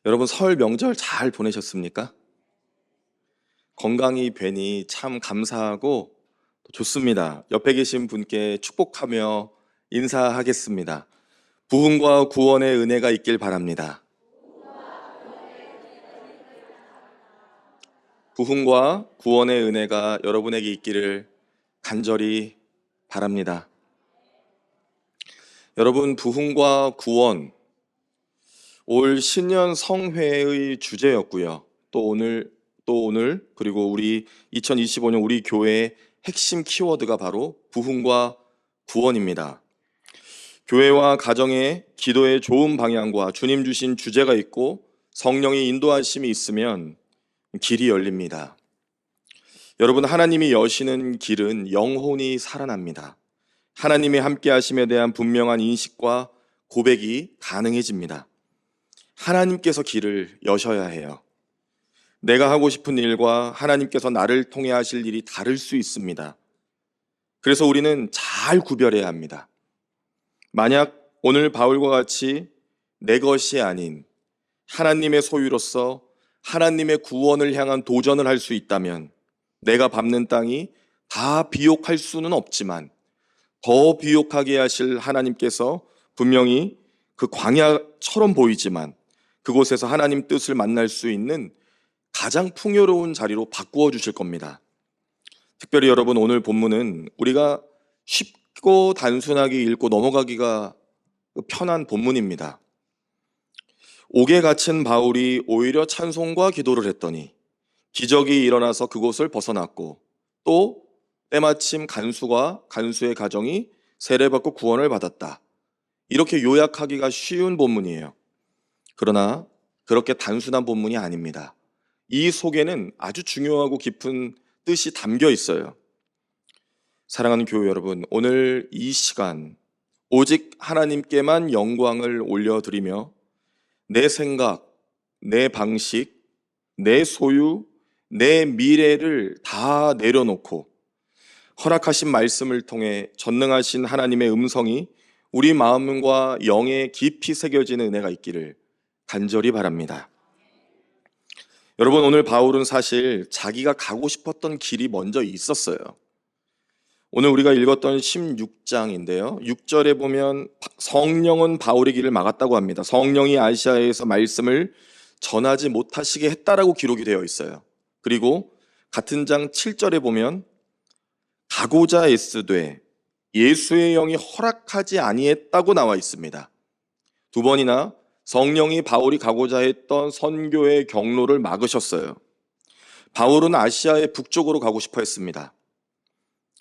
여러분 설 명절 잘 보내셨습니까? 건강이 뵈니 참 감사하고 또 좋습니다. 옆에 계신 분께 축복하며 인사하겠습니다. 부흥과 구원의 은혜가 있길 바랍니다. 부흥과 구원의 은혜가 여러분에게 있기를 간절히 바랍니다. 여러분, 부흥과 구원, 올 신년 성회의 주제였고요. 또 오늘 그리고 우리 2025년 우리 교회의 핵심 키워드가 바로 부흥과 구원입니다. 교회와 가정의 기도의 좋은 방향과 주님 주신 주제가 있고 성령의 인도하심이 있으면 길이 열립니다. 여러분, 하나님이 여시는 길은 영혼이 살아납니다. 하나님의 함께 하심에 대한 분명한 인식과 고백이 가능해집니다. 하나님께서 길을 여셔야 해요. 내가 하고 싶은 일과 하나님께서 나를 통해 하실 일이 다를 수 있습니다. 그래서 우리는 잘 구별해야 합니다. 만약 오늘 바울과 같이 내 것이 아닌 하나님의 소유로서 하나님의 구원을 향한 도전을 할 수 있다면 내가 밟는 땅이 다 비옥할 수는 없지만 더 비옥하게 하실 하나님께서 분명히 그 광야처럼 보이지만 그곳에서 하나님 뜻을 만날 수 있는 가장 풍요로운 자리로 바꾸어 주실 겁니다. 특별히 여러분, 오늘 본문은 우리가 쉽고 단순하게 읽고 넘어가기가 편한 본문입니다. 옥에 갇힌 바울이 오히려 찬송과 기도를 했더니 기적이 일어나서 그곳을 벗어났고 또 때마침 간수의 가정이 세례받고 구원을 받았다. 이렇게 요약하기가 쉬운 본문이에요. 그러나 그렇게 단순한 본문이 아닙니다. 이 속에는 아주 중요하고 깊은 뜻이 담겨 있어요. 사랑하는 교회 여러분, 오늘 이 시간 오직 하나님께만 영광을 올려드리며 내 생각, 내 방식, 내 소유, 내 미래를 다 내려놓고 허락하신 말씀을 통해 전능하신 하나님의 음성이 우리 마음과 영에 깊이 새겨지는 은혜가 있기를 간절히 바랍니다. 여러분, 오늘 바울은 사실 자기가 가고 싶었던 길이 먼저 있었어요. 오늘 우리가 읽었던 16장인데요. 6절에 보면 성령은 바울의 길을 막았다고 합니다. 성령이 아시아에서 말씀을 전하지 못하시게 했다라고 기록이 되어 있어요. 그리고 같은 장 7절에 보면 가고자 애쓰되 예수의 영이 허락하지 아니했다고 나와 있습니다. 두 번이나 성령이 바울이 가고자 했던 선교의 경로를 막으셨어요. 바울은 아시아의 북쪽으로 가고 싶어 했습니다.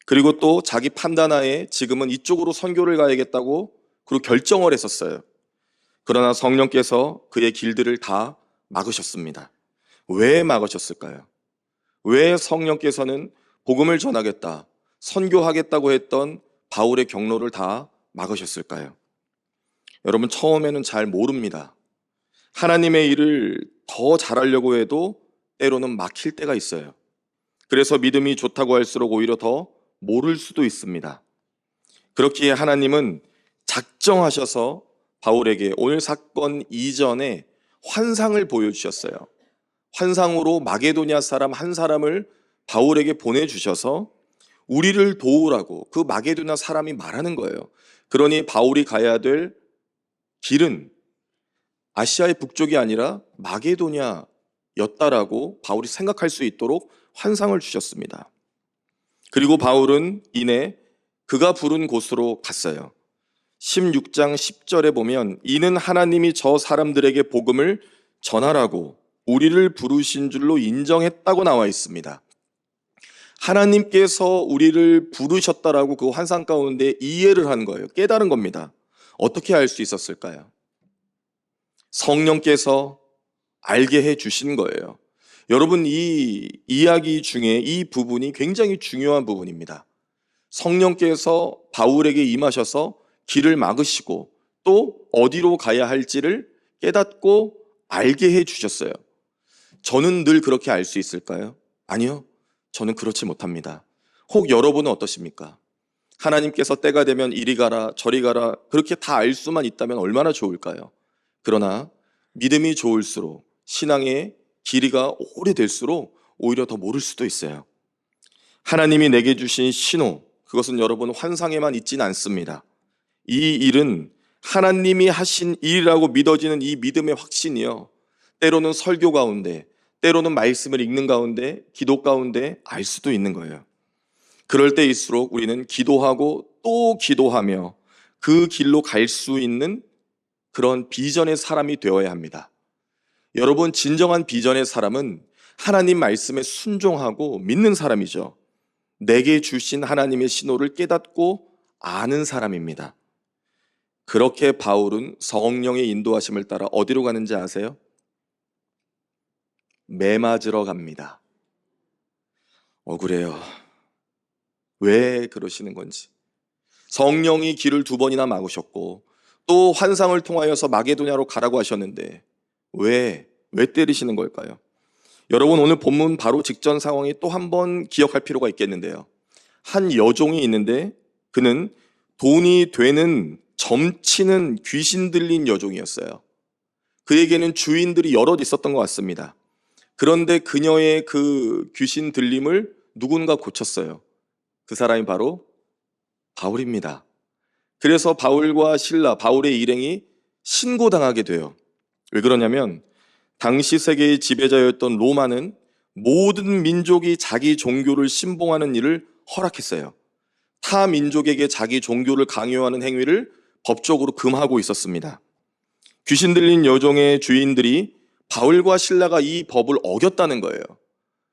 그리고 또 자기 판단하에 지금은 이쪽으로 선교를 가야겠다고 그리고 결정을 했었어요. 그러나 성령께서 그의 길들을 다 막으셨습니다. 왜 막으셨을까요? 왜 성령께서는 복음을 전하겠다, 선교하겠다고 했던 바울의 경로를 다 막으셨을까요? 여러분, 처음에는 잘 모릅니다. 하나님의 일을 더 잘하려고 해도 때로는 막힐 때가 있어요. 그래서 믿음이 좋다고 할수록 오히려 더 모를 수도 있습니다. 그렇기에 하나님은 작정하셔서 바울에게 오늘 사건 이전에 환상을 보여주셨어요. 환상으로 마게도냐 사람 한 사람을 바울에게 보내주셔서 우리를 도우라고 그 마게도냐 사람이 말하는 거예요. 그러니 바울이 가야 될 길은 아시아의 북쪽이 아니라 마게도냐였다라고 바울이 생각할 수 있도록 환상을 주셨습니다. 그리고 바울은 이내 그가 부른 곳으로 갔어요. 16장 10절에 보면 이는 하나님이 저 사람들에게 복음을 전하라고 우리를 부르신 줄로 인정했다고 나와 있습니다. 하나님께서 우리를 부르셨다라고 그 환상 가운데 이해를 한 거예요. 깨달은 겁니다. 어떻게 알 수 있었을까요? 성령께서 알게 해 주신 거예요. 여러분, 이 이야기 중에 이 부분이 굉장히 중요한 부분입니다. 성령께서 바울에게 임하셔서 길을 막으시고 또 어디로 가야 할지를 깨닫고 알게 해 주셨어요. 저는 늘 그렇게 알 수 있을까요? 아니요. 저는 그렇지 못합니다. 혹 여러분은 어떠십니까? 하나님께서 때가 되면 이리 가라 저리 가라 그렇게 다 알 수만 있다면 얼마나 좋을까요? 그러나 믿음이 좋을수록 신앙의 길이가 오래될수록 오히려 더 모를 수도 있어요. 하나님이 내게 주신 신호, 그것은 여러분 환상에만 있지는 않습니다. 이 일은 하나님이 하신 일이라고 믿어지는 이 믿음의 확신이요, 때로는 설교 가운데, 때로는 말씀을 읽는 가운데, 기도 가운데 알 수도 있는 거예요. 그럴 때일수록 우리는 기도하고 또 기도하며 그 길로 갈 수 있는 그런 비전의 사람이 되어야 합니다. 여러분, 진정한 비전의 사람은 하나님 말씀에 순종하고 믿는 사람이죠. 내게 주신 하나님의 신호를 깨닫고 아는 사람입니다. 그렇게 바울은 성령의 인도하심을 따라 어디로 가는지 아세요? 매 맞으러 갑니다. 억울해요. 왜 그러시는 건지. 성령이 길을 2번이나 막으셨고 또 환상을 통하여서 마게도냐로 가라고 하셨는데 왜 때리시는 걸까요? 여러분, 오늘 본문 바로 직전 상황이 또 한 번 기억할 필요가 있겠는데요. 한 여종이 있는데 그는 돈이 되는 점치는 귀신 들린 여종이었어요. 그에게는 주인들이 여럿 있었던 것 같습니다. 그런데 그녀의 그 귀신 들림을 누군가 고쳤어요. 그 사람이 바로 바울입니다. 그래서 바울과 실라, 바울의 일행이 신고당하게 돼요. 왜 그러냐면 당시 세계의 지배자였던 로마는 모든 민족이 자기 종교를 신봉하는 일을 허락했어요. 타 민족에게 자기 종교를 강요하는 행위를 법적으로 금하고 있었습니다. 귀신 들린 여종의 주인들이 바울과 실라가 이 법을 어겼다는 거예요.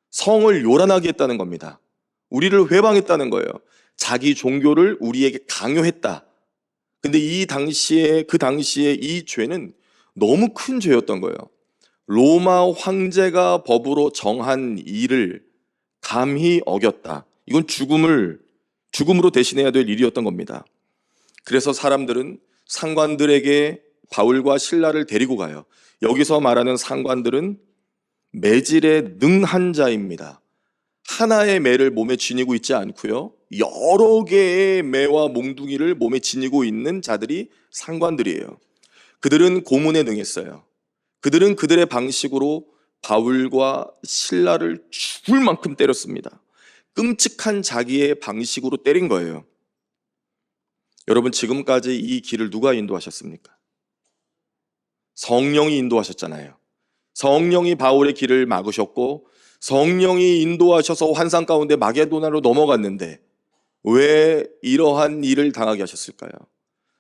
성을 요란하게 했다는 겁니다. 우리를 회방했다는 거예요. 자기 종교를 우리에게 강요했다. 근데 그 당시에 이 죄는 너무 큰 죄였던 거예요. 로마 황제가 법으로 정한 일을 감히 어겼다. 이건 죽음으로 대신해야 될 일이었던 겁니다. 그래서 사람들은 상관들에게 바울과 실라를 데리고 가요. 여기서 말하는 상관들은 매질에 능한 자입니다. 하나의 매를 몸에 지니고 있지 않고요, 여러 개의 매와 몽둥이를 몸에 지니고 있는 자들이 상관들이에요. 그들은 고문에 능했어요. 그들은 그들의 방식으로 바울과 실라를 죽을 만큼 때렸습니다. 끔찍한 자기의 방식으로 때린 거예요. 여러분, 지금까지 이 길을 누가 인도하셨습니까? 성령이 인도하셨잖아요. 성령이 바울의 길을 막으셨고 성령이 인도하셔서 환상 가운데 마게도나로 넘어갔는데 왜 이러한 일을 당하게 하셨을까요?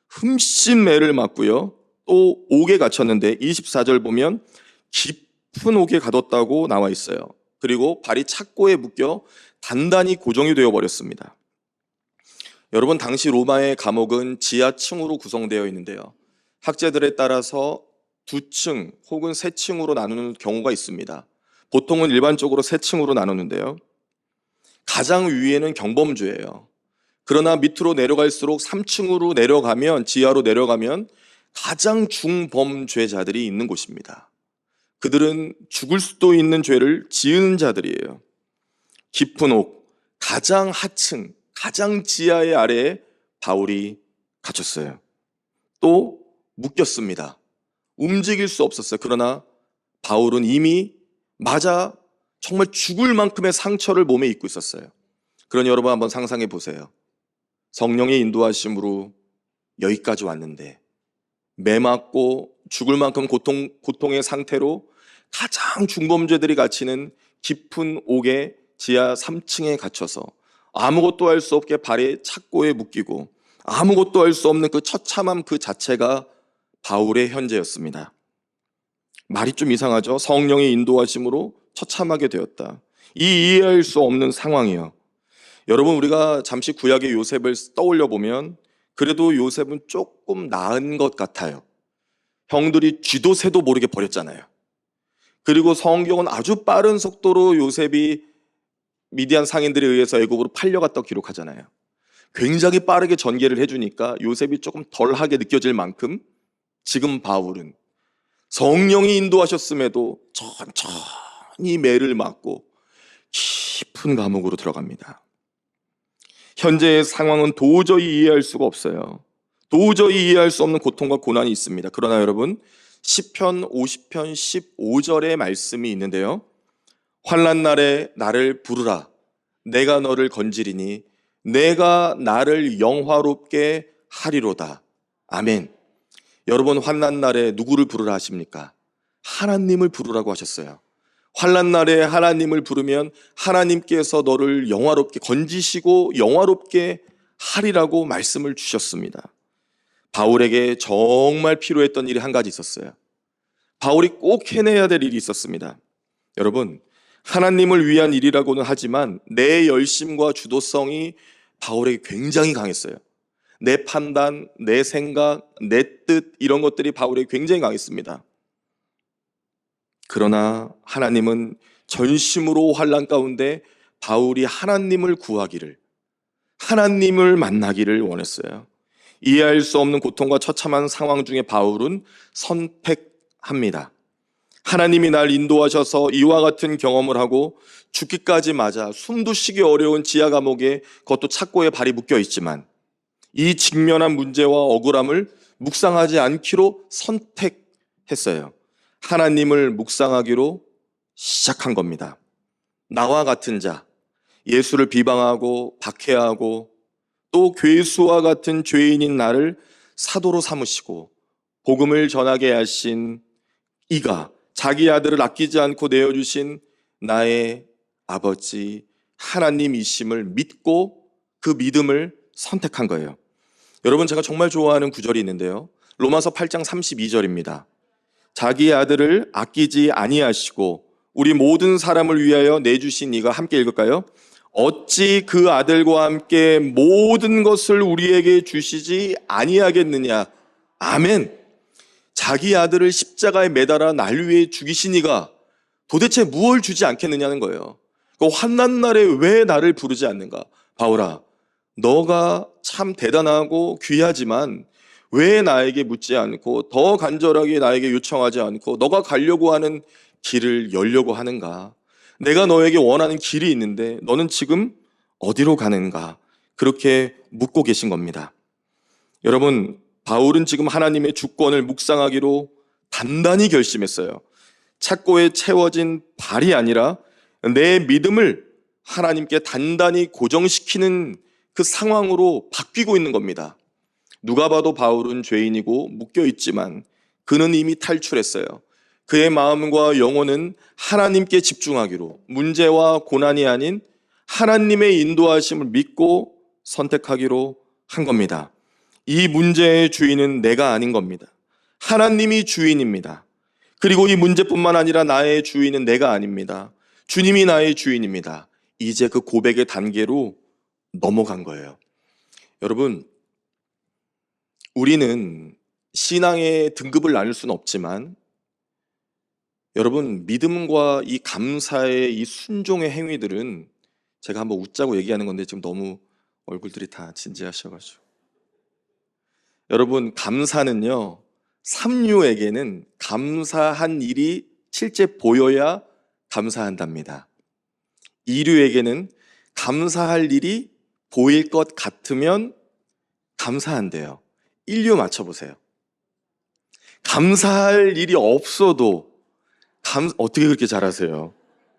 흠씬 매를 맞고요, 또 옥에 갇혔는데 24절 보면 깊은 옥에 가뒀다고 나와 있어요. 그리고 발이 착고에 묶여 단단히 고정이 되어 버렸습니다. 여러분, 당시 로마의 감옥은 지하층으로 구성되어 있는데요, 학자들에 따라서 2층 혹은 3층으로 나누는 경우가 있습니다. 보통은 일반적으로 3층으로 나누는데요, 가장 위에는 경범죄예요. 그러나 밑으로 내려갈수록 3층으로 내려가면, 지하로 내려가면 가장 중범죄자들이 있는 곳입니다. 그들은 죽을 수도 있는 죄를 지은 자들이에요. 깊은 옥, 가장 하층, 가장 지하의 아래에 바울이 갇혔어요. 또 묶였습니다. 움직일 수 없었어요. 그러나 바울은 이미 맞아 정말 죽을 만큼의 상처를 몸에 입고 있었어요. 그러니 여러분, 한번 상상해 보세요. 성령의 인도하심으로 여기까지 왔는데 매 맞고 죽을 만큼 고통의 상태로 가장 중범죄들이 갇히는 깊은 옥의 지하 3층에 갇혀서 아무것도 할 수 없게 발에 착고에 묶이고 아무것도 할 수 없는 그 처참함 그 자체가 바울의 현재였습니다. 말이 좀 이상하죠? 성령의 인도하심으로 처참하게 되었다. 이해할 수 없는 상황이요. 여러분, 우리가 잠시 구약의 요셉을 떠올려 보면 그래도 요셉은 조금 나은 것 같아요. 형들이 쥐도 새도 모르게 버렸잖아요. 그리고 성경은 아주 빠른 속도로 요셉이 미디안 상인들에 의해서 애굽으로 팔려갔다고 기록하잖아요. 굉장히 빠르게 전개를 해주니까 요셉이 조금 덜하게 느껴질 만큼 지금 바울은 성령이 인도하셨음에도 천천히 매를 맞고 깊은 감옥으로 들어갑니다. 현재의 상황은 도저히 이해할 수가 없어요. 도저히 이해할 수 없는 고통과 고난이 있습니다. 그러나 여러분, 시편 50편 15절의 말씀이 있는데요. 환난 날에 나를 부르라. 내가 너를 건지리니 내가 나를 영화롭게 하리로다. 아멘. 여러분, 환난 날에 누구를 부르라 하십니까? 하나님을 부르라고 하셨어요. 환난 날에 하나님을 부르면 하나님께서 너를 영화롭게 건지시고 영화롭게 하리라고 말씀을 주셨습니다. 바울에게 정말 필요했던 일이 한 가지 있었어요. 바울이 꼭 해내야 될 일이 있었습니다. 여러분, 하나님을 위한 일이라고는 하지만 내 열심과 주도성이 바울에게 굉장히 강했어요. 내 판단, 내 생각, 내 뜻, 이런 것들이 바울에게 굉장히 강했습니다. 그러나 하나님은 전심으로 환난 가운데 바울이 하나님을 구하기를, 하나님을 만나기를 원했어요. 이해할 수 없는 고통과 처참한 상황 중에 바울은 선택합니다. 하나님이 날 인도하셔서 이와 같은 경험을 하고 죽기까지 맞아 숨도 쉬기 어려운 지하 감옥에, 그것도 착고에 발이 묶여 있지만 이 직면한 문제와 억울함을 묵상하지 않기로 선택했어요. 하나님을 묵상하기로 시작한 겁니다. 나와 같은 자, 예수를 비방하고 박해하고 또 괴수와 같은 죄인인 나를 사도로 삼으시고 복음을 전하게 하신 이가 자기 아들을 아끼지 않고 내어주신 나의 아버지 하나님이심을 믿고 그 믿음을 선택한 거예요. 여러분, 제가 정말 좋아하는 구절이 있는데요. 로마서 8장 32절입니다. 자기 아들을 아끼지 아니하시고 우리 모든 사람을 위하여 내주신 이가, 함께 읽을까요? 어찌 그 아들과 함께 모든 것을 우리에게 주시지 아니하겠느냐. 아멘. 자기 아들을 십자가에 매달아 날 위해 죽이신 이가 도대체 무엇을 주지 않겠느냐는 거예요. 그 환난 날에 왜 나를 부르지 않는가? 바울아, 너가 참 대단하고 귀하지만 왜 나에게 묻지 않고 더 간절하게 나에게 요청하지 않고 너가 가려고 하는 길을 열려고 하는가? 내가 너에게 원하는 길이 있는데 너는 지금 어디로 가는가? 그렇게 묻고 계신 겁니다. 여러분, 바울은 지금 하나님의 주권을 묵상하기로 단단히 결심했어요. 착고에 채워진 발이 아니라 내 믿음을 하나님께 단단히 고정시키는 그 상황으로 바뀌고 있는 겁니다. 누가 봐도 바울은 죄인이고 묶여있지만 그는 이미 탈출했어요. 그의 마음과 영혼은 하나님께 집중하기로, 문제와 고난이 아닌 하나님의 인도하심을 믿고 선택하기로 한 겁니다. 이 문제의 주인은 내가 아닌 겁니다. 하나님이 주인입니다. 그리고 이 문제뿐만 아니라 나의 주인은 내가 아닙니다. 주님이 나의 주인입니다. 이제 그 고백의 단계로 넘어간 거예요. 여러분, 우리는 신앙의 등급을 나눌 수는 없지만 여러분, 믿음과 이 감사의 이 순종의 행위들은, 제가 한번 웃자고 얘기하는 건데 지금 너무 얼굴들이 다 진지하셔가지고, 여러분, 감사는요, 삼류에게는 감사한 일이 실제 보여야 감사한답니다. 이류에게는 감사할 일이 보일 것 같으면 감사한대요. 인류 맞춰보세요. 감사할 일이 없어도 어떻게 그렇게 잘하세요?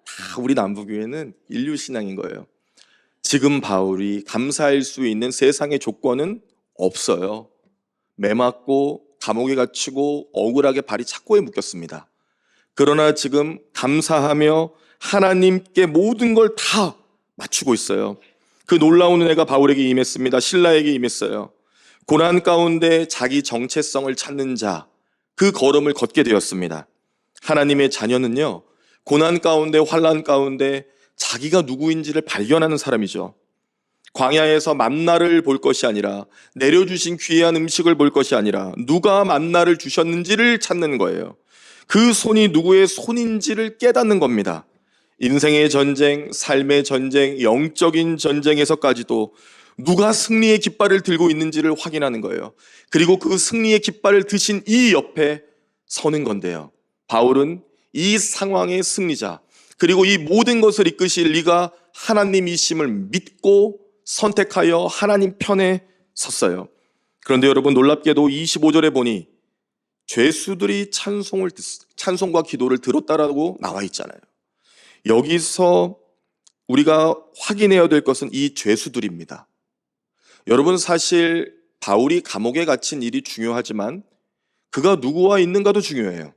다 우리 남부교회는 인류 신앙인 거예요. 지금 바울이 감사할 수 있는 세상의 조건은 없어요. 매맞고 감옥에 갇히고 억울하게 발이 착고에 묶였습니다. 그러나 지금 감사하며 하나님께 모든 걸 다 맞추고 있어요. 그 놀라운 은혜가 바울에게 임했습니다. 신라에게 임했어요. 고난 가운데 자기 정체성을 찾는 자, 그 걸음을 걷게 되었습니다. 하나님의 자녀는요, 고난 가운데, 환난 가운데 자기가 누구인지를 발견하는 사람이죠. 광야에서 만나를 볼 것이 아니라, 내려주신 귀한 음식을 볼 것이 아니라 누가 만나를 주셨는지를 찾는 거예요. 그 손이 누구의 손인지를 깨닫는 겁니다. 인생의 전쟁, 삶의 전쟁, 영적인 전쟁에서까지도 누가 승리의 깃발을 들고 있는지를 확인하는 거예요. 그리고 그 승리의 깃발을 드신 이 옆에 서는 건데요. 바울은 이 상황의 승리자, 그리고 이 모든 것을 이끄실 이가 하나님이심을 믿고 선택하여 하나님 편에 섰어요. 그런데 여러분, 놀랍게도 25절에 보니 죄수들이 찬송과 기도를 들었다라고 나와 있잖아요. 여기서 우리가 확인해야 될 것은 이 죄수들입니다. 여러분, 사실 바울이 감옥에 갇힌 일이 중요하지만 그가 누구와 있는가도 중요해요.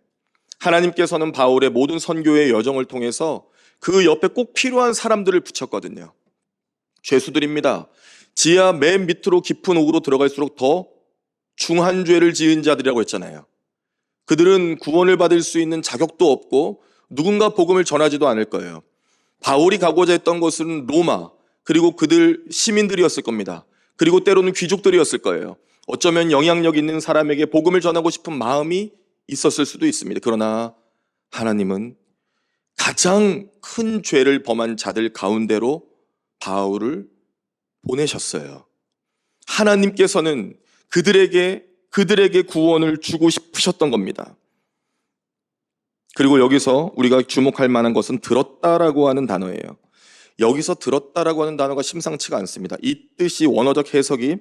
하나님께서는 바울의 모든 선교의 여정을 통해서 그 옆에 꼭 필요한 사람들을 붙였거든요. 죄수들입니다. 지하 맨 밑으로 깊은 옥으로 들어갈수록 더 중한 죄를 지은 자들이라고 했잖아요. 그들은 구원을 받을 수 있는 자격도 없고 누군가 복음을 전하지도 않을 거예요. 바울이 가고자 했던 곳은 로마, 그리고 그들 시민들이었을 겁니다. 그리고 때로는 귀족들이었을 거예요. 어쩌면 영향력 있는 사람에게 복음을 전하고 싶은 마음이 있었을 수도 있습니다. 그러나 하나님은 가장 큰 죄를 범한 자들 가운데로 바울을 보내셨어요. 하나님께서는 그들에게 구원을 주고 싶으셨던 겁니다. 그리고 여기서 우리가 주목할 만한 것은 들었다라고 하는 단어예요. 여기서 들었다라고 하는 단어가 심상치가 않습니다. 이 뜻이 원어적 해석이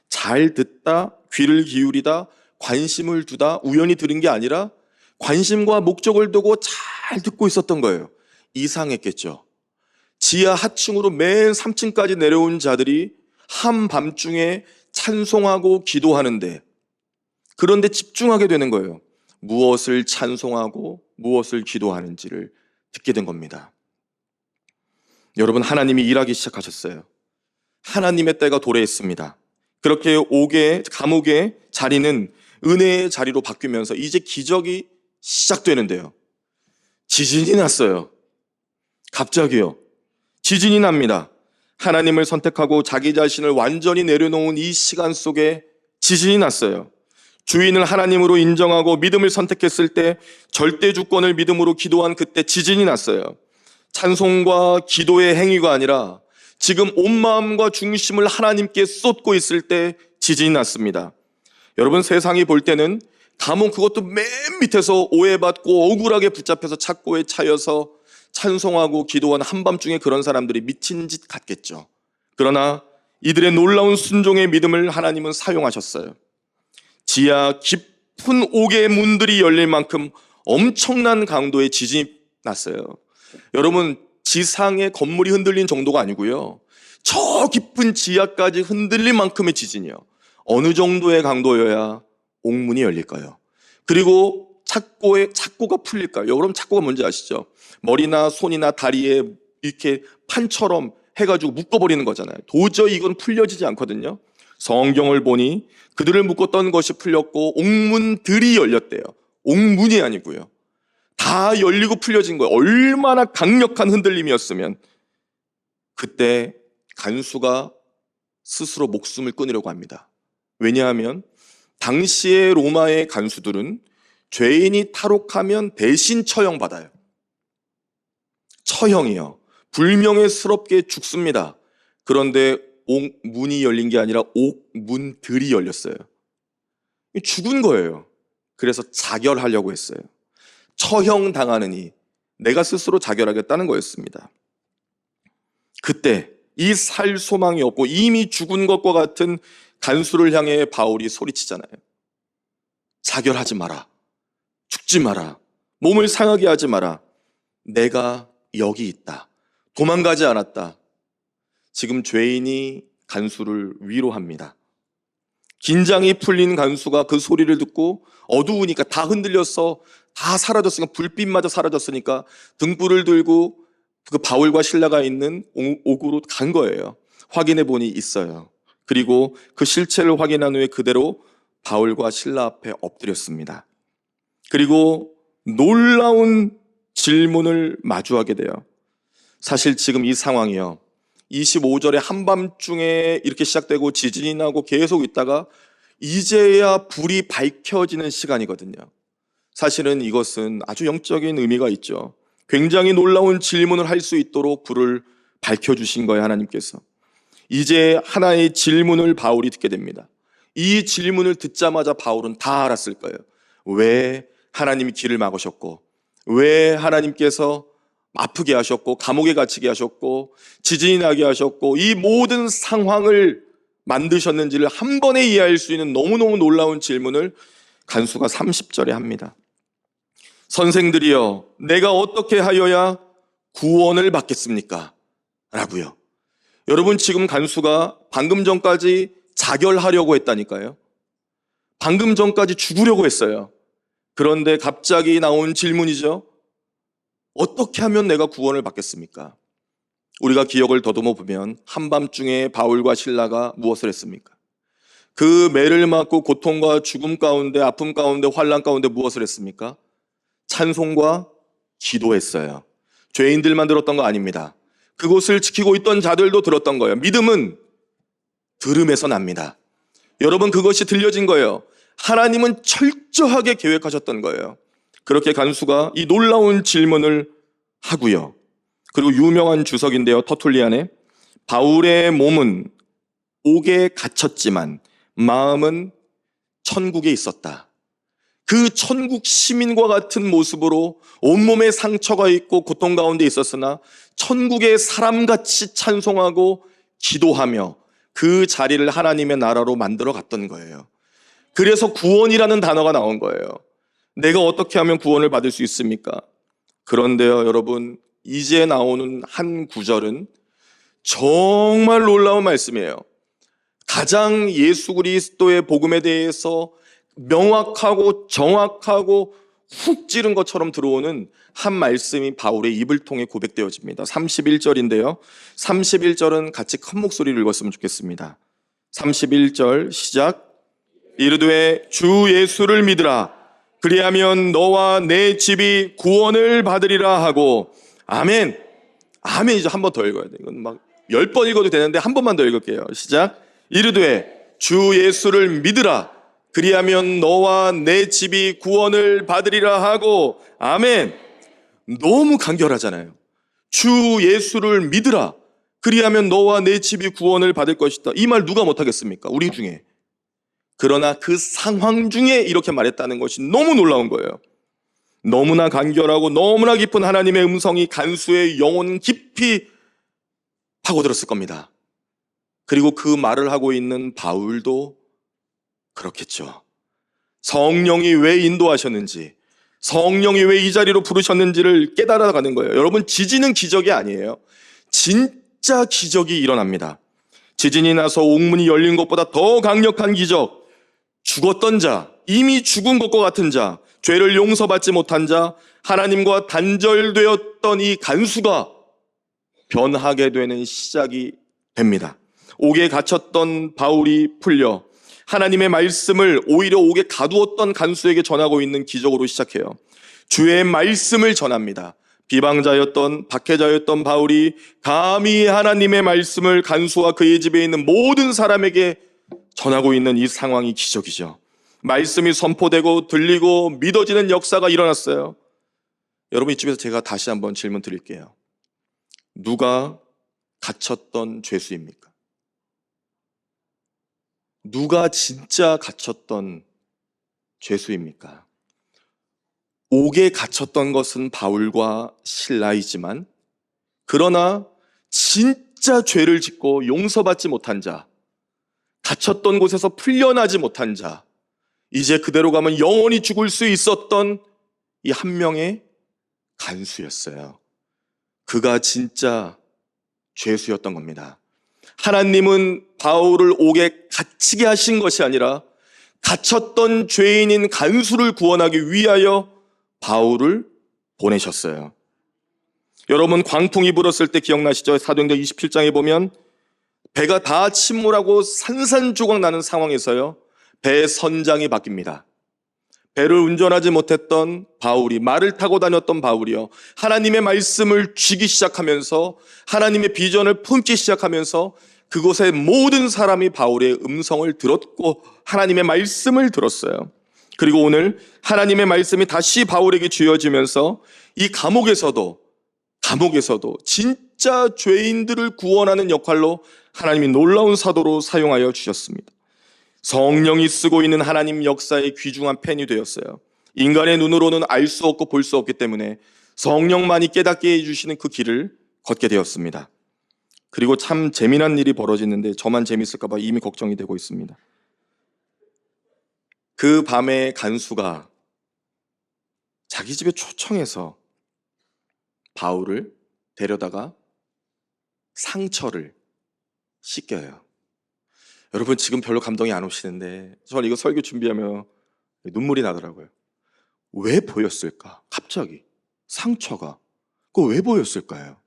잘 듣다, 귀를 기울이다, 관심을 두다, 우연히 들은 게 아니라 관심과 목적을 두고 잘 듣고 있었던 거예요. 이상했겠죠. 지하 하층으로 맨 3층까지 내려온 자들이 한밤중에 찬송하고 기도하는데, 그런데 집중하게 되는 거예요. 무엇을 찬송하고 무엇을 기도하는지를 듣게 된 겁니다. 여러분, 하나님이 일하기 시작하셨어요. 하나님의 때가 도래했습니다. 그렇게 감옥의 자리는 은혜의 자리로 바뀌면서 이제 기적이 시작되는데요. 지진이 났어요. 갑자기요. 지진이 납니다. 하나님을 선택하고 자기 자신을 완전히 내려놓은 이 시간 속에 지진이 났어요. 주인을 하나님으로 인정하고 믿음을 선택했을 때, 절대 주권을 믿음으로 기도한 그때 지진이 났어요. 찬송과 기도의 행위가 아니라 지금 온 마음과 중심을 하나님께 쏟고 있을 때 지진이 났습니다. 여러분, 세상이 볼 때는 감옥, 그것도 맨 밑에서 오해받고 억울하게 붙잡혀서 착고에 차여서 찬송하고 기도한 한밤중에 그런 사람들이 미친 짓 같겠죠. 그러나 이들의 놀라운 순종의 믿음을 하나님은 사용하셨어요. 지하 깊은 옥의 문들이 열릴 만큼 엄청난 강도의 지진이 났어요. 여러분, 지상의 건물이 흔들린 정도가 아니고요, 저 깊은 지하까지 흔들릴 만큼의 지진이요. 어느 정도의 강도여야 옥문이 열릴까요? 그리고 착고가 풀릴까요? 여러분, 착고가 뭔지 아시죠? 머리나 손이나 다리에 이렇게 판처럼 해가지고 묶어버리는 거잖아요. 도저히 이건 풀려지지 않거든요. 성경을 보니 그들을 묶었던 것이 풀렸고 옥문들이 열렸대요. 옥문이 아니고요. 다 열리고 풀려진 거예요. 얼마나 강력한 흔들림이었으면. 그때 간수가 스스로 목숨을 끊으려고 합니다. 왜냐하면 당시의 로마의 간수들은 죄인이 탈옥하면 대신 처형받아요. 처형이요. 불명예스럽게 죽습니다. 그런데 옥문이 열린 게 아니라 옥문들이 열렸어요. 죽은 거예요. 그래서 자결하려고 했어요. 처형당하느니 내가 스스로 자결하겠다는 거였습니다. 그때 이 살 소망이 없고 이미 죽은 것과 같은 간수를 향해 바울이 소리치잖아요. 자결하지 마라. 죽지 마라. 몸을 상하게 하지 마라. 내가 여기 있다. 도망가지 않았다. 지금 죄인이 간수를 위로합니다. 긴장이 풀린 간수가 그 소리를 듣고 어두우니까 다 흔들려서 다 사라졌으니까, 불빛마저 사라졌으니까 등불을 들고 그 바울과 실라가 있는 옥으로 간 거예요. 확인해 보니 있어요. 그리고 그 실체를 확인한 후에 그대로 바울과 실라 앞에 엎드렸습니다. 그리고 놀라운 질문을 마주하게 돼요. 사실 지금 이 상황이요, 25절에 한밤중에 이렇게 시작되고 지진이 나고 계속 있다가 이제야 불이 밝혀지는 시간이거든요. 사실은 이것은 아주 영적인 의미가 있죠. 굉장히 놀라운 질문을 할 수 있도록 불을 밝혀주신 거예요, 하나님께서. 이제 하나의 질문을 바울이 듣게 됩니다. 이 질문을 듣자마자 바울은 다 알았을 거예요. 왜 하나님이 길을 막으셨고, 왜 하나님께서 아프게 하셨고, 감옥에 갇히게 하셨고, 지진이 나게 하셨고, 이 모든 상황을 만드셨는지를 한 번에 이해할 수 있는 너무너무 놀라운 질문을 간수가 30절에 합니다. 선생들이여, 내가 어떻게 하여야 구원을 받겠습니까? 라고요. 여러분, 지금 간수가 방금 전까지 자결하려고 했다니까요. 방금 전까지 죽으려고 했어요. 그런데 갑자기 나온 질문이죠. 어떻게 하면 내가 구원을 받겠습니까? 우리가 기억을 더듬어 보면 한밤중에 바울과 실라가 무엇을 했습니까? 그 매를 맞고 고통과 죽음 가운데, 아픔 가운데, 환난 가운데 무엇을 했습니까? 찬송과 기도했어요. 죄인들만 들었던 거 아닙니다. 그곳을 지키고 있던 자들도 들었던 거예요. 믿음은 들음에서 납니다. 여러분, 그것이 들려진 거예요. 하나님은 철저하게 계획하셨던 거예요. 그렇게 간수가 이 놀라운 질문을 하고요. 그리고 유명한 주석인데요, 터툴리안의 바울의 몸은 옥에 갇혔지만 마음은 천국에 있었다. 그 천국 시민과 같은 모습으로 온몸에 상처가 있고 고통 가운데 있었으나 천국의 사람같이 찬송하고 기도하며 그 자리를 하나님의 나라로 만들어 갔던 거예요. 그래서 구원이라는 단어가 나온 거예요. 내가 어떻게 하면 구원을 받을 수 있습니까? 그런데요, 여러분, 이제 나오는 한 구절은 정말 놀라운 말씀이에요. 가장 예수 그리스도의 복음에 대해서 명확하고 정확하고 훅 찌른 것처럼 들어오는 한 말씀이 바울의 입을 통해 고백되어집니다. 31절인데요. 31절은 같이 큰 목소리로 읽었으면 좋겠습니다. 31절 시작. 이르되 주 예수를 믿으라. 그리하면 너와 내 집이 구원을 받으리라 하고. 아멘. 아멘. 이제 한 번 더 읽어야 돼. 이건 막 10번 읽어도 되는데 한 번만 더 읽을게요. 시작. 이르되 주 예수를 믿으라. 그리하면 너와 내 집이 구원을 받으리라 하고. 아멘. 너무 간결하잖아요. 주 예수를 믿으라. 그리하면 너와 내 집이 구원을 받을 것이다. 이 말 누가 못하겠습니까? 우리 중에. 그러나 그 상황 중에 이렇게 말했다는 것이 너무 놀라운 거예요. 너무나 간결하고 너무나 깊은 하나님의 음성이 간수의 영혼 깊이 파고들었을 겁니다. 그리고 그 말을 하고 있는 바울도 그렇겠죠. 성령이 왜 인도하셨는지, 성령이 왜 이 자리로 부르셨는지를 깨달아가는 거예요. 여러분, 지진은 기적이 아니에요. 진짜 기적이 일어납니다. 지진이 나서 옥문이 열린 것보다 더 강력한 기적. 죽었던 자, 이미 죽은 것과 같은 자, 죄를 용서받지 못한 자, 하나님과 단절되었던 이 간수가 변하게 되는 시작이 됩니다. 옥에 갇혔던 바울이 풀려 하나님의 말씀을 오히려 옥에 가두었던 간수에게 전하고 있는 기적으로 시작해요. 주의 말씀을 전합니다. 비방자였던 박해자였던 바울이 감히 하나님의 말씀을 간수와 그의 집에 있는 모든 사람에게 전하고 있는 이 상황이 기적이죠. 말씀이 선포되고 들리고 믿어지는 역사가 일어났어요. 여러분, 이쯤에서 제가 다시 한번 질문 드릴게요. 누가 갇혔던 죄수입니까? 누가 진짜 갇혔던 죄수입니까? 옥에 갇혔던 것은 바울과 실라이지만, 그러나 진짜 죄를 짓고 용서받지 못한 자, 갇혔던 곳에서 풀려나지 못한 자, 이제 그대로 가면 영원히 죽을 수 있었던 이 한 명의 간수였어요. 그가 진짜 죄수였던 겁니다. 하나님은 바울을 옥에 갇히게 하신 것이 아니라 갇혔던 죄인인 간수를 구원하기 위하여 바울을 보내셨어요. 여러분, 광풍이 불었을 때 기억나시죠? 사도행전 27장에 보면 배가 다 침몰하고 산산조각 나는 상황에서요, 배 선장이 바뀝니다. 배를 운전하지 못했던 바울이, 말을 타고 다녔던 바울이요, 하나님의 말씀을 쥐기 시작하면서 하나님의 비전을 품기 시작하면서 그곳의 모든 사람이 바울의 음성을 들었고 하나님의 말씀을 들었어요. 그리고 오늘 하나님의 말씀이 다시 바울에게 주어지면서 이 감옥에서도 진짜 죄인들을 구원하는 역할로 하나님이 놀라운 사도로 사용하여 주셨습니다. 성령이 쓰고 있는 하나님 역사의 귀중한 펜이 되었어요. 인간의 눈으로는 알 수 없고 볼 수 없기 때문에 성령만이 깨닫게 해주시는 그 길을 걷게 되었습니다. 그리고 참 재미난 일이 벌어지는데 저만 재밌을까 봐 이미 걱정이 되고 있습니다. 그 밤에 간수가 자기 집에 초청해서 바울을 데려다가 상처를 씻겨요. 여러분 지금 별로 감동이 안 오시는데 저는 이거 설교 준비하며 눈물이 나더라고요. 왜 보였을까? 갑자기 상처가 그거 왜 보였을까요?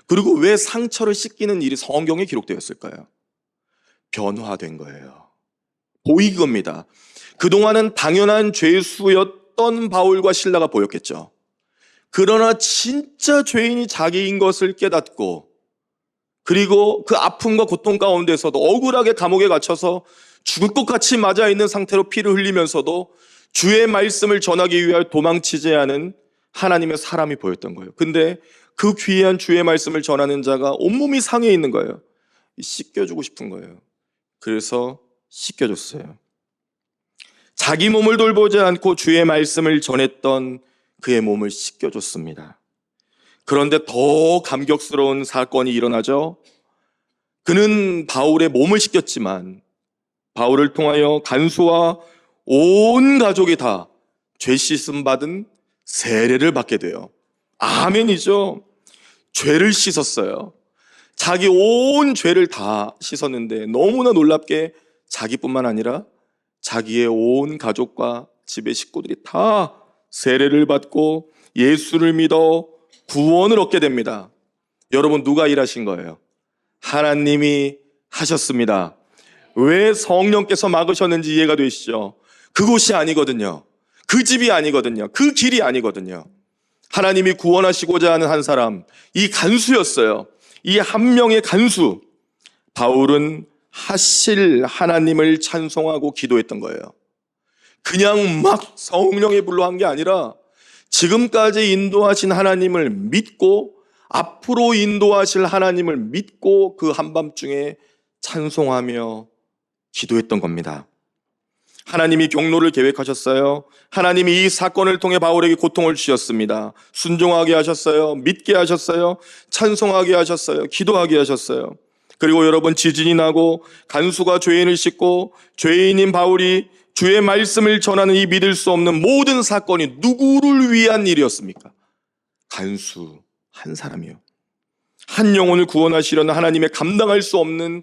그리고 왜 상처를 씻기는 일이 성경에 기록되었을까요? 변화된 거예요. 보이는 겁니다. 그동안은 당연한 죄수였던 바울과 실라가 보였겠죠. 그러나 진짜 죄인이 자기인 것을 깨닫고 그리고 그 아픔과 고통 가운데서도 억울하게 감옥에 갇혀서 죽을 것 같이 맞아 있는 상태로 피를 흘리면서도 주의 말씀을 전하기 위하여 도망치지 않은 하나님의 사람이 보였던 거예요. 근데 그 귀한 주의 말씀을 전하는 자가 온몸이 상해 있는 거예요. 씻겨주고 싶은 거예요. 그래서 씻겨줬어요. 자기 몸을 돌보지 않고 주의 말씀을 전했던 그의 몸을 씻겨줬습니다. 그런데 더 감격스러운 사건이 일어나죠. 그는 바울의 몸을 씻겼지만 바울을 통하여 간수와 온 가족이 다 죄 씻음 받은 세례를 받게 돼요. 아멘이죠. 죄를 씻었어요. 자기 온 죄를 다 씻었는데 너무나 놀랍게 자기뿐만 아니라 자기의 온 가족과 집의 식구들이 다 세례를 받고 예수를 믿어 구원을 얻게 됩니다. 여러분 누가 일하신 거예요? 하나님이 하셨습니다. 왜 성령께서 막으셨는지 이해가 되시죠? 그곳이 아니거든요. 그 집이 아니거든요. 그 길이 아니거든요. 하나님이 구원하시고자 하는 한 사람, 이 간수였어요. 이 한 명의 간수. 바울은 하실 하나님을 찬송하고 기도했던 거예요. 그냥 막 성령의 불로 한 게 아니라 지금까지 인도하신 하나님을 믿고 앞으로 인도하실 하나님을 믿고 그 한밤중에 찬송하며 기도했던 겁니다. 하나님이 경로를 계획하셨어요. 하나님이 이 사건을 통해 바울에게 고통을 주셨습니다. 순종하게 하셨어요. 믿게 하셨어요. 찬송하게 하셨어요. 기도하게 하셨어요. 그리고 여러분 지진이 나고 간수가 죄인을 씻고 죄인인 바울이 주의 말씀을 전하는 이 믿을 수 없는 모든 사건이 누구를 위한 일이었습니까? 간수 한 사람이요. 한 영혼을 구원하시려는 하나님의 감당할 수 없는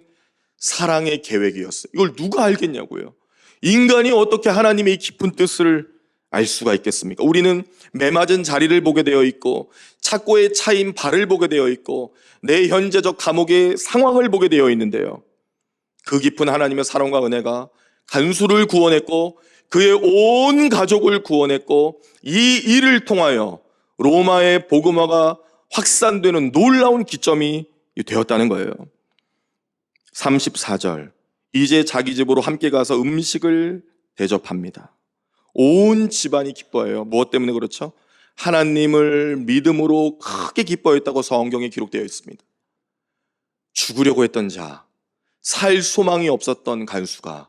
사랑의 계획이었어요. 이걸 누가 알겠냐고요. 인간이 어떻게 하나님의 깊은 뜻을 알 수가 있겠습니까? 우리는 매맞은 자리를 보게 되어 있고 착고에 차인 발을 보게 되어 있고 내 현재적 감옥의 상황을 보게 되어 있는데요. 그 깊은 하나님의 사랑과 은혜가 간수를 구원했고 그의 온 가족을 구원했고 이 일을 통하여 로마의 복음화가 확산되는 놀라운 기점이 되었다는 거예요. 34절 이제 자기 집으로 함께 가서 음식을 대접합니다. 온 집안이 기뻐해요. 무엇 때문에 그렇죠? 하나님을 믿음으로 크게 기뻐했다고 성경에 기록되어 있습니다. 죽으려고 했던 자, 살 소망이 없었던 간수가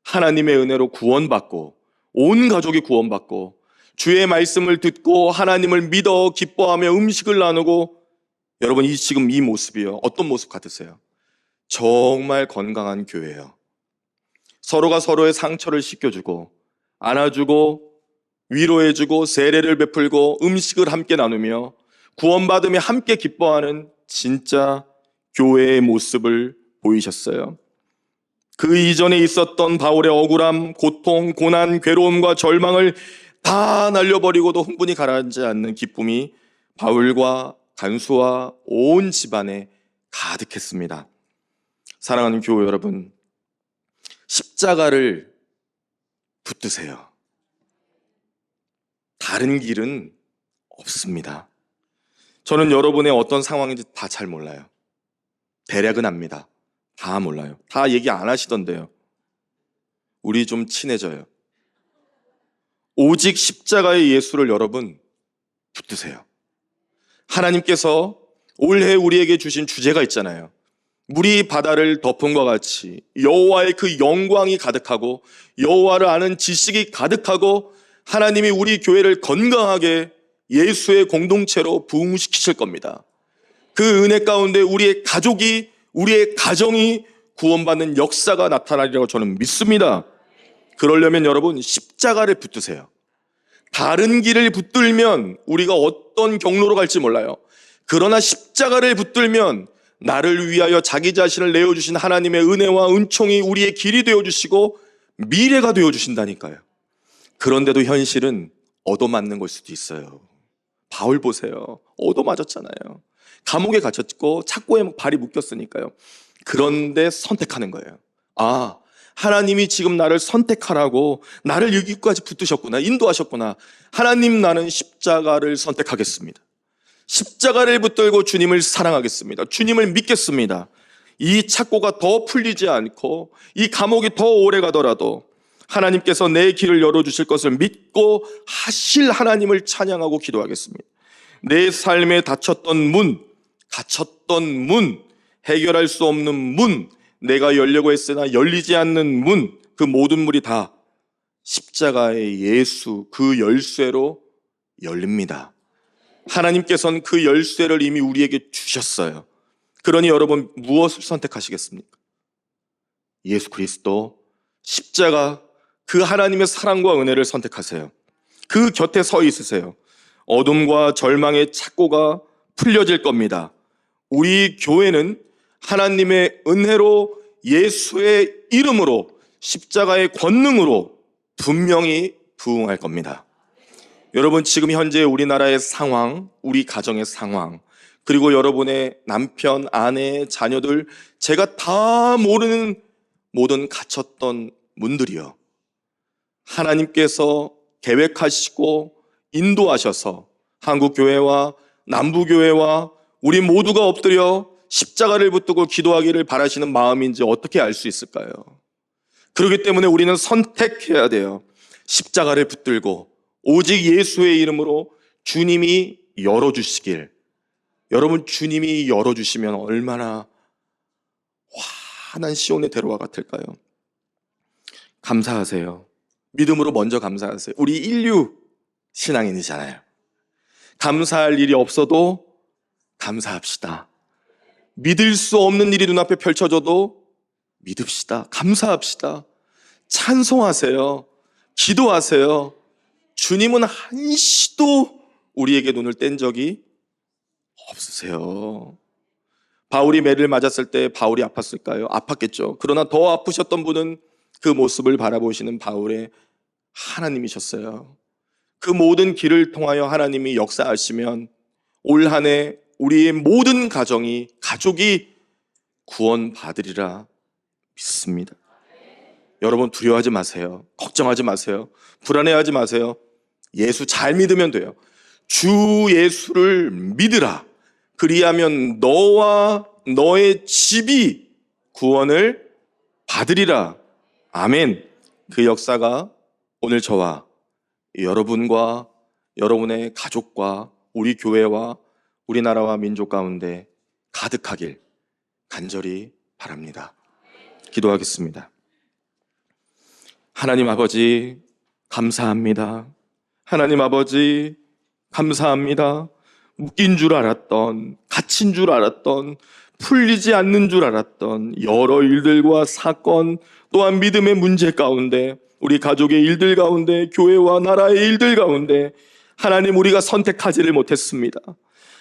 하나님의 은혜로 구원받고 온 가족이 구원받고 주의 말씀을 듣고 하나님을 믿어 기뻐하며 음식을 나누고 여러분 지금 이 모습이요. 어떤 모습 같으세요? 정말 건강한 교회예요. 서로가 서로의 상처를 씻겨주고 안아주고 위로해주고 세례를 베풀고 음식을 함께 나누며 구원받으며 함께 기뻐하는 진짜 교회의 모습을 보이셨어요. 그 이전에 있었던 바울의 억울함, 고통, 고난, 괴로움과 절망을 다 날려버리고도 흥분이 가라앉지 않는 기쁨이 바울과 간수와 온 집안에 가득했습니다. 사랑하는 교회 여러분, 십자가를 붙드세요. 다른 길은 없습니다. 저는 여러분의 어떤 상황인지 다 잘 몰라요. 대략은 압니다. 다 몰라요. 다 얘기 안 하시던데요. 우리 좀 친해져요. 오직 십자가의 예수를 여러분 붙드세요. 하나님께서 올해 우리에게 주신 주제가 있잖아요. 물이 바다를 덮음과 같이 여호와의 그 영광이 가득하고 여호와를 아는 지식이 가득하고 하나님이 우리 교회를 건강하게 예수의 공동체로 부흥시키실 겁니다. 그 은혜 가운데 우리의 가족이 우리의 가정이 구원받는 역사가 나타나리라고 저는 믿습니다. 그러려면 여러분 십자가를 붙드세요. 다른 길을 붙들면 우리가 어떤 경로로 갈지 몰라요. 그러나 십자가를 붙들면 나를 위하여 자기 자신을 내어주신 하나님의 은혜와 은총이 우리의 길이 되어주시고 미래가 되어주신다니까요. 그런데도 현실은 얻어맞는 걸 수도 있어요. 바울 보세요. 얻어맞았잖아요. 감옥에 갇혔고 착고에 발이 묶였으니까요. 그런데 선택하는 거예요. 아, 하나님이 지금 나를 선택하라고 나를 여기까지 붙드셨구나, 인도하셨구나. 하나님, 나는 십자가를 선택하겠습니다. 십자가를 붙들고 주님을 사랑하겠습니다. 주님을 믿겠습니다. 이 착고가 더 풀리지 않고 이 감옥이 더 오래 가더라도 하나님께서 내 길을 열어주실 것을 믿고 하실 하나님을 찬양하고 기도하겠습니다. 내 삶에 닫혔던 문, 갇혔던 문, 해결할 수 없는 문, 내가 열려고 했으나 열리지 않는 문, 그 모든 문이 다 십자가의 예수 그 열쇠로 열립니다. 하나님께서는 그 열쇠를 이미 우리에게 주셨어요. 그러니 여러분 무엇을 선택하시겠습니까? 예수 그리스도, 십자가, 그 하나님의 사랑과 은혜를 선택하세요. 그 곁에 서 있으세요. 어둠과 절망의 착고가 풀려질 겁니다. 우리 교회는 하나님의 은혜로, 예수의 이름으로, 십자가의 권능으로 분명히 부응할 겁니다. 여러분, 지금 현재 우리나라의 상황, 우리 가정의 상황, 그리고 여러분의 남편, 아내, 자녀들, 제가 다 모르는 모든 갇혔던 문들이요, 하나님께서 계획하시고 인도하셔서 한국교회와 남부교회와 우리 모두가 엎드려 십자가를 붙들고 기도하기를 바라시는 마음인지 어떻게 알 수 있을까요? 그렇기 때문에 우리는 선택해야 돼요. 십자가를 붙들고 오직 예수의 이름으로 주님이 열어주시길. 여러분, 주님이 열어주시면 얼마나 환한 시온의 대로와 같을까요? 감사하세요. 믿음으로 먼저 감사하세요. 우리 인류 신앙인이잖아요. 감사할 일이 없어도 감사합시다. 믿을 수 없는 일이 눈앞에 펼쳐져도 믿읍시다. 감사합시다. 찬송하세요. 기도하세요. 주님은 한시도 우리에게 눈을 뗀 적이 없으세요. 바울이 매를 맞았을 때 바울이 아팠을까요? 아팠겠죠. 그러나 더 아프셨던 분은 그 모습을 바라보시는 바울의 하나님이셨어요. 그 모든 길을 통하여 하나님이 역사하시면 올 한 해 우리의 모든 가족이 구원받으리라 믿습니다. 여러분, 두려워하지 마세요. 걱정하지 마세요. 불안해하지 마세요. 예수 잘 믿으면 돼요. 주 예수를 믿으라. 그리하면 너와 너의 집이 구원을 받으리라. 아멘. 그 역사가 오늘 저와 여러분과 여러분의 가족과 우리 교회와 우리나라와 민족 가운데 가득하길 간절히 바랍니다. 기도하겠습니다. 하나님 아버지, 감사합니다. 하나님 아버지, 감사합니다. 묶인 줄 알았던, 갇힌 줄 알았던, 풀리지 않는 줄 알았던 여러 일들과 사건, 또한 믿음의 문제 가운데, 우리 가족의 일들 가운데, 교회와 나라의 일들 가운데 하나님, 우리가 선택하지를 못했습니다.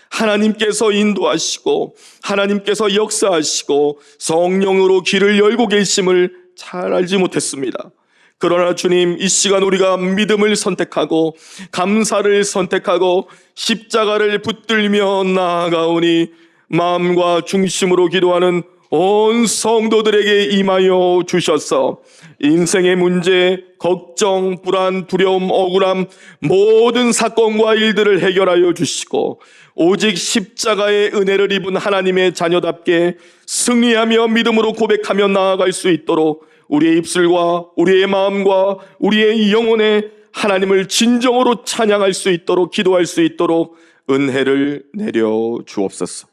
하나님께서 인도하시고 하나님께서 역사하시고 성령으로 길을 열고 계심을 잘 알지 못했습니다. 그러나 주님, 이 시간 우리가 믿음을 선택하고 감사를 선택하고 십자가를 붙들며 나아가오니 마음과 중심으로 기도하는 온 성도들에게 임하여 주셔서 인생의 문제, 걱정, 불안, 두려움, 억울함, 모든 사건과 일들을 해결하여 주시고 오직 십자가의 은혜를 입은 하나님의 자녀답게 승리하며 믿음으로 고백하며 나아갈 수 있도록 우리의 입술과 우리의 마음과 우리의 영혼에 하나님을 진정으로 찬양할 수 있도록, 기도할 수 있도록 은혜를 내려 주옵소서.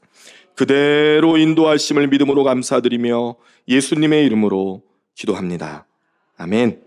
그대로 인도하심을 믿음으로 감사드리며 예수님의 이름으로 기도합니다. 아멘.